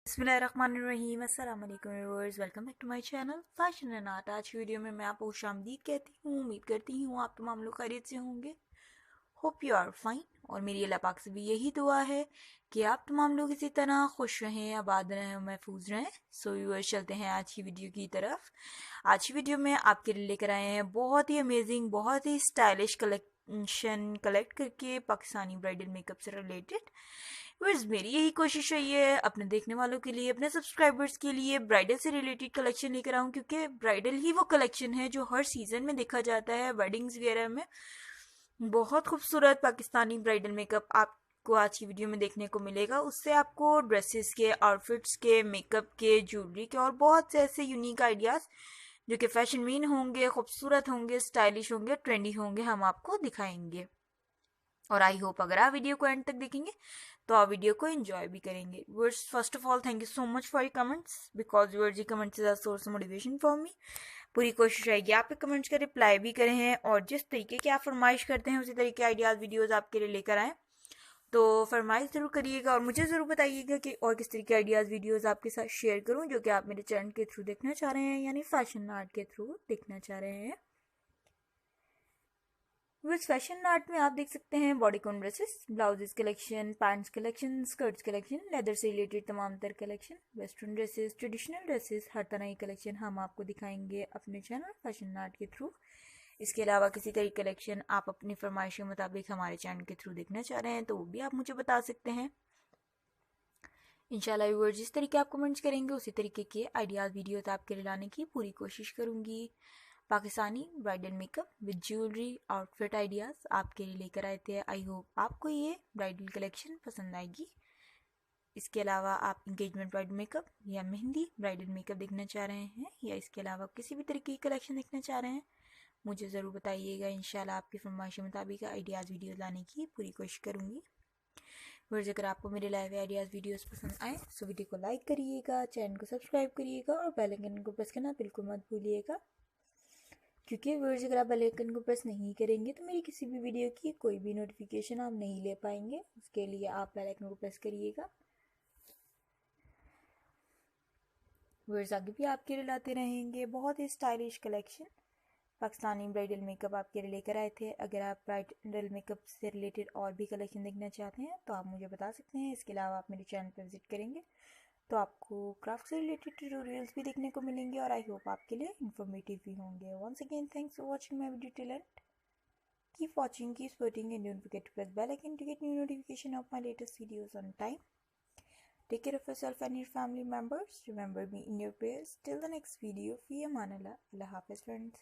बिस्मिल्लाहिर्रहमानिर्रहीम अस्सलाम वालेकुम viewers, welcome back to my channel fashion and art. आज की वीडियो में मैं आपको खुशामदीद कहती हूँ। उम्मीद करती हूँ आप तमाम लोग खैरियत से होंगे। Hope you are fine. और मेरी अल्लाह पाक से भी यही दुआ है कि आप तमाम लोग इसी तरह खुश रहें, आबाद रहें और महफूज रहें। सो व्यूअर्स, चलते हैं आज की वीडियो की तरफ। आज की वीडियो में आपके लिए लेकर आए हैं बहुत ही अमेजिंग, बहुत ही स्टाइलिश कलेक्शन कलेक्ट करके पाकिस्तानी ब्राइडल मेकअप से रिलेटेड। बस मेरी यही कोशिश रही है अपने देखने वालों के लिए, अपने सब्सक्राइबर्स के लिए ब्राइडल से रिलेटेड कलेक्शन लेकर आऊँ, क्योंकि ब्राइडल ही वो कलेक्शन है जो हर सीजन में देखा जाता है। वेडिंग्स वगैरह में बहुत खूबसूरत पाकिस्तानी ब्राइडल मेकअप आपको आज की वीडियो में देखने को मिलेगा। उससे आपको ड्रेसेस के, आउटफिट्स के, मेकअप के, ज्वेलरी के और बहुत से ऐसे यूनिक आइडियाज जो कि फैशन मीन होंगे, खूबसूरत होंगे, स्टाइलिश होंगे, ट्रेंडी होंगे, हम आपको दिखाएंगे। और आई होप अगर आप वीडियो को एंड तक देखेंगे तो आप वीडियो को एंजॉय भी करेंगे। Words, first of all thank you so much for your comments, because your जी comments is a source of motivation for me. पूरी कोशिश रहेगी आपके कमेंट्स का रिप्लाई भी करें हैं, और जिस तरीके की आप फरमाइश करते हैं उसी तरीके आइडियाज वीडियोज आपके लिए लेकर आए। तो फरमाइश जरूर करिएगा और मुझे ज़रूर बताइएगा कि और किस तरीके आइडियाज़ वीडियोस आपके साथ शेयर करूं जो कि आप मेरे चैनल के थ्रू देखना चाह रहे हैं, यानी फैशन आर्ट के थ्रू देखना चाह रहे हैं। विद फैशन आर्ट में आप देख सकते हैं bodycon dresses, blouses collection, pants collection, skirts collection, leather से रिलेटेड तमाम तर collection, western dresses, traditional dresses, हर तरह की कलेक्शन हम आपको दिखाएंगे अपने चैनल फैशन आर्ट के थ्रू। इसके अलावा किसी तरह की कलेक्शन आप अपनी फरमाइश के मुताबिक हमारे चैनल के थ्रू देखना चाह रहे हैं तो वो भी आप मुझे बता सकते हैं। इंशाल्लाह व्यूअर्स, जिस तरीके आप कमेंट्स करेंगे उसी तरीके के आइडियाज़ वीडियोस आपके लिए लाने की पूरी कोशिश करूंगी। Pakistani bridal makeup with jewellery outfit ideas आपके लिए लेकर आए थे। आई होप आपको ये ब्राइडल कलेक्शन पसंद आएगी। इसके अलावा आप इंगेजमेंट ब्राइडल मेकअप या मेहंदी ब्राइडल मेकअप देखना चाह रहे हैं, या इसके अलावा किसी भी तरीके की कलेक्शन देखना चाह रहे हैं, मुझे ज़रूर बताइएगा। इंशाल्लाह आपकी फरमाइश के मुताबिक आइडियाज़ वीडियोज़ लाने की पूरी कोशिश करूँगी। वर्ज, अगर आपको मेरे लाइव आइडियाज़ वीडियोस पसंद आए तो वीडियो को लाइक करिएगा, चैनल को सब्सक्राइब करिएगा और बेल आइकन को प्रेस करना बिल्कुल मत भूलिएगा, क्योंकि वर्ज अगर आप बेल आइकन को प्रेस नहीं करेंगे तो मेरी किसी भी वीडियो की कोई भी नोटिफिकेशन आप नहीं ले पाएंगे। उसके लिए आप बेल आइकन को प्रेस करिएगा। वर्ज, आगे भी आपके लिए लाते रहेंगे बहुत ही stylish collection. Pakistani bridal makeup आपके लिए लेकर आए थे। अगर आप ब्राइडल मेकअप से रिलेटेड और भी कलेक्शन देखना चाहते हैं तो आप मुझे बता सकते हैं। इसके अलावा आप मेरे चैनल पर विजिट करेंगे तो आपको क्राफ्ट से रिलेटेड ट्यूटोरियल्स भी देखने को मिलेंगे और आई होप आपके लिए इन्फॉर्मेटिव भी होंगे। Once again thanks for watching my video till end. Keep watching, keep supporting and don't forget to press bell icon to get new notification of my latest videos on time. Take care of yourself and your family members. Remember me in your prayers. Till the next video. Fi aman Allah. Allah Hafiz friends.